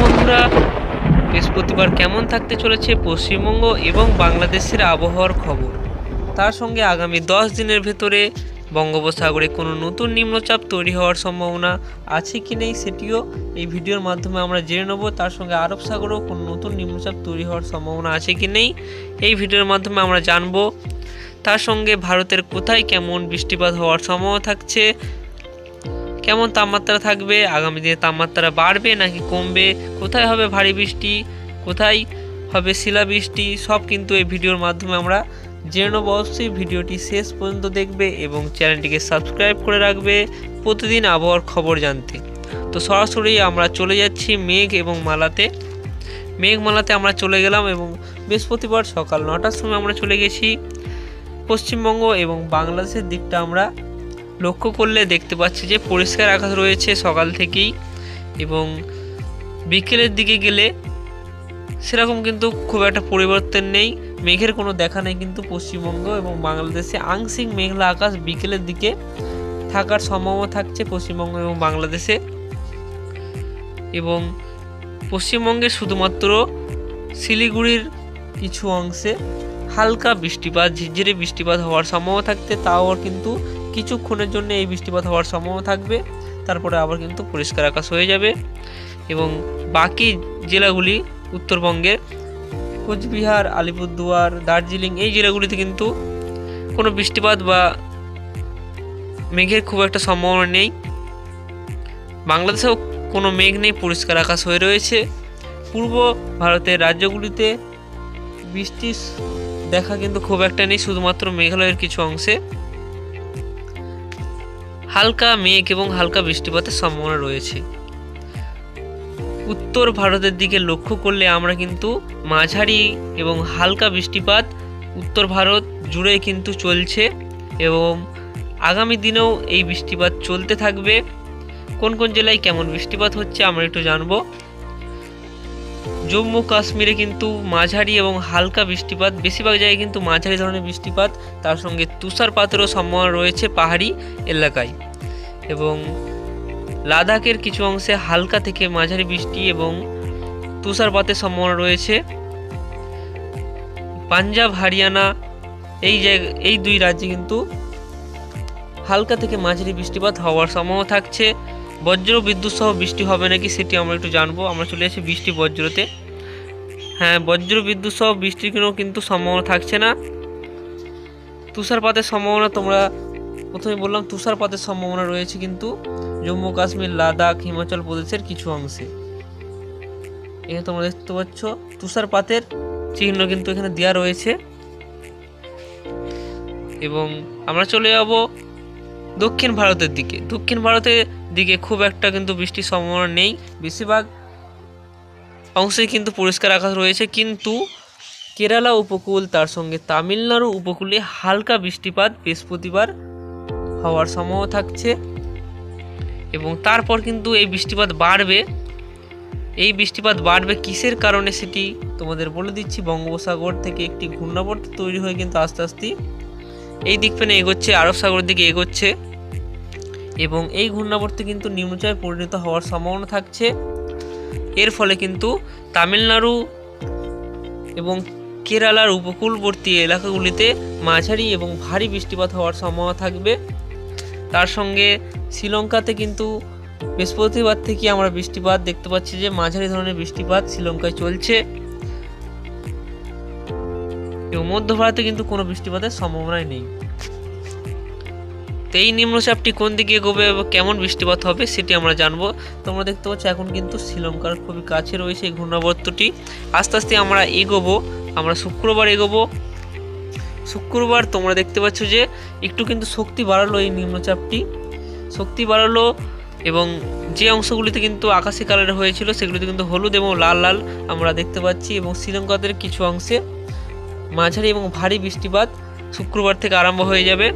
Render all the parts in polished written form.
বন্ধুরা, বৃহস্পতিবার কেমন থাকতে চলেছে পশ্চিমবঙ্গ এবং বাংলাদেশের আবহাওয়ার খবর, তার সঙ্গে আগামী 10 দিনের ভেতরে বঙ্গোপসাগরে কোনো নতুন নিম্নচাপ তৈরি হওয়ার সম্ভাবনা আছে কি নেই সেটিও এই ভিডিওর মাধ্যমে আমরা জেনে নেব। তার সঙ্গে আরব সাগরেও কোনো নতুন নিম্নচাপ তৈরি হওয়ার সম্ভাবনা আছে কি নেই এই ভিডিওর মাধ্যমে আমরা জানব। তার সঙ্গে ভারতের কোথায় কেমন বৃষ্টিপাত হওয়ার সম্ভাবনা থাকছে, কেমন তাপমাত্রা থাকবে, আগামী দিনে তাপমাত্রা বাড়বে নাকি কমবে, কোথায় হবে ভারী বৃষ্টি, কোথায় হবে শিলাবৃষ্টি, সব কিন্তু এই ভিডিওর মাধ্যমে আমরা জেনে নেব। অবশ্যই ভিডিওটি শেষ পর্যন্ত দেখবে এবং চ্যানেলটিকে সাবস্ক্রাইব করে রাখবে প্রতিদিন আবহাওয়ার খবর জানতে। তো সরাসরি আমরা চলে যাচ্ছি মেঘ এবং মালাতে। মেঘমালাতে আমরা চলে গেলাম এবং বৃহস্পতিবার সকাল 9টার সময় আমরা চলে গেছি। পশ্চিমবঙ্গ এবং বাংলাদেশের দিকটা আমরা লক্ষ্য করলে দেখতে পাচ্ছি যে পরিষ্কার আকাশ রয়েছে সকাল থেকেই, এবং বিকেলের দিকে গেলে সেরকম কিন্তু খুব একটা পরিবর্তন নেই, মেঘের কোনো দেখা নেই। কিন্তু পশ্চিমবঙ্গ এবং বাংলাদেশে আংশিক মেঘলা আকাশ বিকেলের দিকে থাকার সম্ভাবনা থাকছে পশ্চিমবঙ্গ এবং বাংলাদেশে। এবং পশ্চিমবঙ্গে শুধুমাত্র শিলিগুড়ির কিছু অংশে হালকা বৃষ্টিপাত, ঝিরঝিরে বৃষ্টিপাত হওয়ার সম্ভাবনা থাকতে, তাও কিন্তু কিছুক্ষণের জন্য এই বৃষ্টিপাত হওয়ার সম্ভাবনা থাকবে, তারপরে আবার কিন্তু পরিষ্কার আকাশ হয়ে যাবে। এবং বাকি জেলাগুলি উত্তরবঙ্গের কোচবিহার, আলিপুরদুয়ার, দার্জিলিং এই জেলাগুলিতে কিন্তু কোনো বৃষ্টিপাত বা মেঘের খুব একটা সম্ভাবনা নেই। বাংলাদেশেও কোনো মেঘ নেই, পরিষ্কার আকাশ হয়ে রয়েছে। পূর্ব ভারতের রাজ্যগুলিতে বৃষ্টির দেখা কিন্তু খুব একটা নেই, শুধুমাত্র মেঘালয়ের কিছু অংশে হালকা মেঘ এবং হালকা বৃষ্টিপাতের সম্ভাবনা রয়েছে। উত্তর ভারতের দিকে লক্ষ্য করলে আমরা কিন্তু মাঝারি এবং হালকা বৃষ্টিপাত উত্তর ভারত জুড়ে কিন্তু চলছে, এবং আগামী দিনেও এই বৃষ্টিপাত চলতে থাকবে। কোন কোন জেলায় কেমন বৃষ্টিপাত হচ্ছে আমরা একটু জানবো। জম্মু কাশ্মীরে কিন্তু মাঝারি এবং হালকা বৃষ্টিপাত, বেশিরভাগ জায়গায় কিন্তু মাঝারি ধরনের বৃষ্টিপাত, তার সঙ্গে তুষারপাতেরও সম্ভাবনা রয়েছে পাহাড়ি এলাকায়। এবং লাদাখের কিছু অংশে হালকা থেকে মাঝারি বৃষ্টি এবং তুষারপাতের সম্ভাবনা রয়েছে। পাঞ্জাব, হরিয়ানা এই দুই রাজ্যে কিন্তু হালকা থেকে মাঝারি বৃষ্টিপাত হওয়ার সম্ভাবনা থাকছে। বজ্র বিদ্যুৎ সহ বৃষ্টি হবে নাকি সেটি আমরা একটু জানবো। আমরা চলে আসি বৃষ্টি বজ্রতে। হ্যাঁ, বজ্র বিদ্যুৎ সহ বৃষ্টির কিন্তু সম্ভাবনা থাকছে না। তুষারপাতের সম্ভাবনা তোমরা প্রথমে বললাম, তুষারপাতের সম্ভাবনা রয়েছে কিন্তু জম্মু কাশ্মীর, লাদাখ, হিমাচল প্রদেশের কিছু অংশে। এখানে তোমরা দেখতে পাচ্ছ তুষারপাতের চিহ্ন কিন্তু এখানে দেওয়া রয়েছে। এবং আমরা চলে যাব দক্ষিণ ভারতের দিকে। দক্ষিণ ভারতের দিকে খুব একটা কিন্তু বৃষ্টির সম্ভাবনা নেই, বেশিরভাগ অংশে কিন্তু পরিষ্কার আকাশ রয়েছে। কিন্তু কেরালা উপকূল, তার সঙ্গে তামিলনাড়ু উপকূলে হালকা বৃষ্টিপাত বৃহস্পতিবার হওয়ার সম্ভাবনা থাকছে, এবং তারপর কিন্তু এই বৃষ্টিপাত বাড়বে। এই বৃষ্টিপাত বাড়বে কিসের কারণে সেটি তোমাদের বলে দিচ্ছি। বঙ্গোপসাগর থেকে একটি ঘূর্ণাবর্ত তৈরি হয়ে কিন্তু আস্তে আস্তে এই দিক পেনে এগোচ্ছে, আরব সাগরের দিকে এগোচ্ছে, এবং এই ঘূর্ণাবর্তে কিন্তু নিম্নচাপে পরিণত হওয়ার সম্ভাবনা থাকছে। এর ফলে কিন্তু তামিলনাড়ু এবং কেরালার উপকূলবর্তী এলাকাগুলিতে মাঝারি এবং ভারী বৃষ্টিপাত হওয়ার সম্ভাবনা থাকবে। তার সঙ্গে শ্রীলঙ্কাতে কিন্তু বৃহস্পতিবার থেকে আমরা বৃষ্টিপাত দেখতে পাচ্ছি, যে মাঝারি ধরনের বৃষ্টিপাত শ্রীলঙ্কায় চলছে, এবং মধ্য ভারতে কিন্তু কোনো বৃষ্টিপাতের সম্ভাবনাই নেই। তো এই নিম্নচাপটি কোন দিকে এগোবে এবং কেমন বৃষ্টিপাত হবে সেটি আমরা জানবো। তোমরা দেখতে পাচ্ছ এখন কিন্তু শ্রীলঙ্কার খুবই কাছে রয়েছে এই ঘূর্ণাবর্তটি। আস্তে আস্তে আমরা এগোবো, আমরা শুক্রবার এগোবো। শুক্রবার তোমরা দেখতে পাচ্ছ যে একটু কিন্তু শক্তি বাড়ালো, এই নিম্নচাপটি শক্তি বাড়ালো, এবং যে অংশগুলিতে কিন্তু আকাশি কালারের হয়েছিল সেগুলিতে কিন্তু হলুদ এবং লাল লাল আমরা দেখতে পাচ্ছি। এবং শ্রীলঙ্কাদের কিছু অংশে মাঝারি এবং ভারী বৃষ্টিপাত শুক্রবার থেকে আরম্ভ হয়ে যাবে।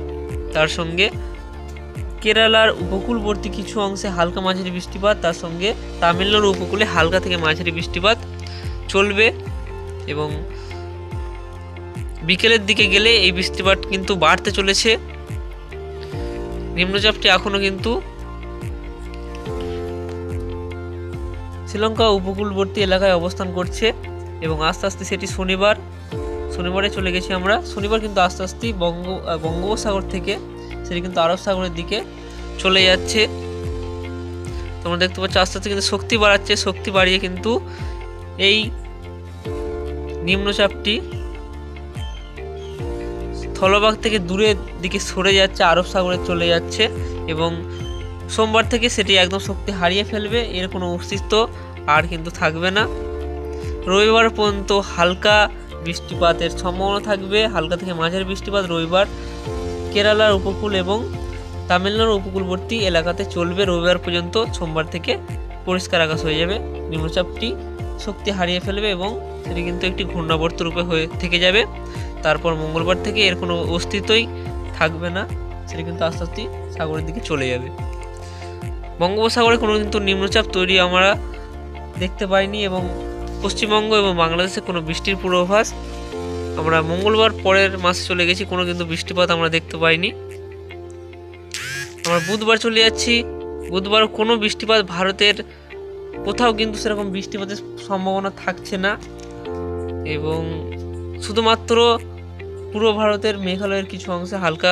তার সঙ্গে কেরালার উপকূলবর্তী কিছু অংশে হালকা মাঝারি বৃষ্টিপাত, তার সঙ্গে তামিলনাড়ু উপকূলে হালকা থেকে মাঝারি বৃষ্টিপাত চলবে। এবং বিকেলের দিকে গেলে এই বৃষ্টিপাত কিন্তু বাড়তে চলেছে। নিম্নচাপটি এখনও কিন্তু শ্রীলঙ্কা উপকূলবর্তী এলাকায় অবস্থান করছে এবং আস্তে আস্তে সেটি শনিবারে চলে গেছি আমরা। শনিবার কিন্তু আস্তে আস্তে বঙ্গোপসাগর থেকে সেটি কিন্তু আরব সাগরের দিকে চলে যাচ্ছে। তোমরা দেখতে পাচ্ছ আস্তে আস্তে কিন্তু শক্তি বাড়াচ্ছে, শক্তি বাড়িয়ে কিন্তু এই নিম্নচাপটি স্থলভাগ থেকে দূরের দিকে সরে যাচ্ছে, আরব সাগরে চলে যাচ্ছে এবং সোমবার থেকে সেটি একদম শক্তি হারিয়ে ফেলবে, এর কোনো অস্তিত্ব আর কিন্তু থাকবে না। রবিবার পর্যন্ত হালকা বৃষ্টিপাতের সম্ভাবনা থাকবে, হালকা থেকে মাঝারি বৃষ্টিপাত রবিবার কেরালার উপকূল এবং তামিলনাড়ুর উপকূলবর্তী এলাকাতে চলবে রবিবার পর্যন্ত। সোমবার থেকে পরিষ্কার আকাশ হয়ে যাবে, নিম্নচাপটি শক্তি হারিয়ে ফেলবে এবং সেটি কিন্তু একটি ঘূর্ণাবর্ত রূপে হয়ে থেকে যাবে। তারপর মঙ্গলবার থেকে এর কোনো অস্তিত্বই থাকবে না, সেটি কিন্তু আস্তে আস্তে সাগরের দিকে চলে যাবে। বঙ্গোপসাগরে কোনো কিন্তু নিম্নচাপ তৈরি আমরা দেখতে পাইনি এবং পশ্চিমবঙ্গ এবং বাংলাদেশে কোনো বৃষ্টির পূর্বাভাস আমরা মঙ্গলবার পরের মাসে চলে গেছি, কোনো কিন্তু বৃষ্টিপাত আমরা দেখতে পাইনি। আমরা বুধবার চলে যাচ্ছি, বুধবার কোনো বৃষ্টিপাত ভারতের কোথাও কিন্তু সেরকম বৃষ্টিপাতের সম্ভাবনা থাকছে না এবং শুধুমাত্র পূর্ব ভারতের মেঘালয়ের কিছু অংশে হালকা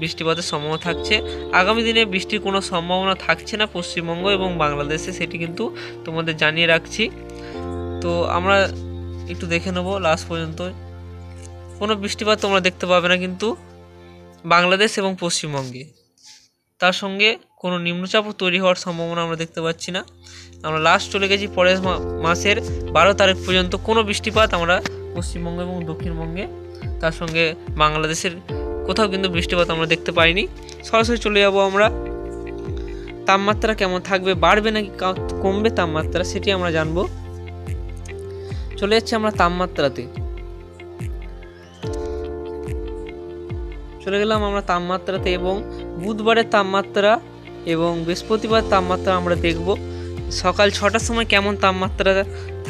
বৃষ্টিপাতের সম্ভাবনা থাকছে। আগামী দিনে বৃষ্টির কোনো সম্ভাবনা থাকছে না পশ্চিমবঙ্গ এবং বাংলাদেশে, সেটি কিন্তু তোমাদের জানিয়ে রাখছি। তো আমরা একটু দেখে নেব লাস্ট পর্যন্ত, কোনো বৃষ্টিপাত তোমরা দেখতে পাবে না কিন্তু বাংলাদেশ এবং পশ্চিমবঙ্গে। তার সঙ্গে কোনো নিম্নচাপও তৈরি হওয়ার সম্ভাবনা আমরা দেখতে পাচ্ছি না। আমরা লাস্ট চলে গেছি পরের মাসের 12 তারিখ পর্যন্ত কোনো বৃষ্টিপাত আমরা পশ্চিমবঙ্গ এবং দক্ষিণবঙ্গে, তার সঙ্গে বাংলাদেশের কোথাও কিন্তু বৃষ্টিপাত আমরা দেখতে পাইনি। সরাসরি চলে যাব আমরা তাপমাত্রা কেমন থাকবে, বাড়বে নাকি কমবে তাপমাত্রা, সেটি আমরা জানবো। চলে যাচ্ছি আমরা তাপমাত্রাতে, চলে গেলাম আমরা তাপমাত্রাতে এবং বুধবারের তাপমাত্রা এবং বৃহস্পতিবার তাপমাত্রা আমরা দেখব। সকাল 6টার সময় কেমন তাপমাত্রা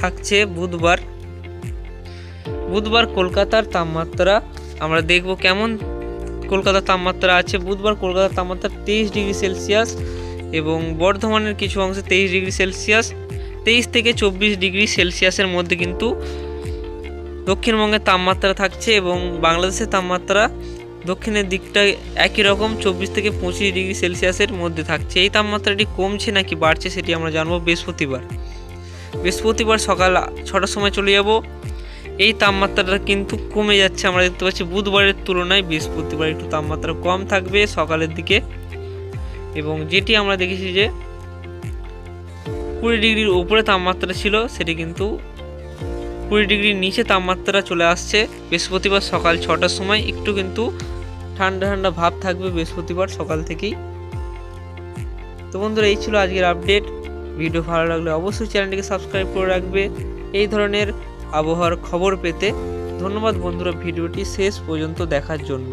থাকছে বুধবার কলকাতার তাপমাত্রা আমরা দেখব কেমন কলকাতার তাপমাত্রা আছে। বুধবার কলকাতার তাপমাত্রা 23 ডিগ্রি সেলসিয়াস এবং বর্ধমানের কিছু অংশে 23 ডিগ্রি সেলসিয়াস, 23 থেকে 24 ডিগ্রি সেলসিয়াসের মধ্যে কিন্তু দক্ষিণবঙ্গের তাপমাত্রা থাকছে এবং বাংলাদেশের তাপমাত্রা দক্ষিণের দিকটা একই রকম 24 থেকে 25 ডিগ্রি সেলসিয়াসের মধ্যে থাকছে। এই তাপমাত্রাটি কমছে নাকি বাড়ছে সেটি আমরা জানবো বৃহস্পতিবার সকাল 6টার সময় চলে যাব। এই তাপমাত্রাটা কিন্তু কমে যাচ্ছে আমরা দেখতে পাচ্ছি, বুধবারের তুলনায় বৃহস্পতিবার একটু তাপমাত্রা কম থাকবে সকালের দিকে এবং যেটি আমরা দেখেছি যে 20 ডিগ্রির উপরে তাপমাত্রা ছিল সেটি কিন্তু 20 ডিগ্রির নিচে তাপমাত্রা চলে আসছে বৃহস্পতিবার সকাল 6টার সময়। একটু কিন্তু ঠান্ডা ঠান্ডা ভাব থাকবে বৃহস্পতিবার সকাল থেকেই। তো বন্ধুরা, এই ছিল আজকের আপডেট। ভিডিও ভালো লাগলে অবশ্যই চ্যানেলটিকে সাবস্ক্রাইব করে রাখবে এই ধরনের আবহাওয়ার খবর পেতে। ধন্যবাদ বন্ধুরা ভিডিওটি শেষ পর্যন্ত দেখার জন্য।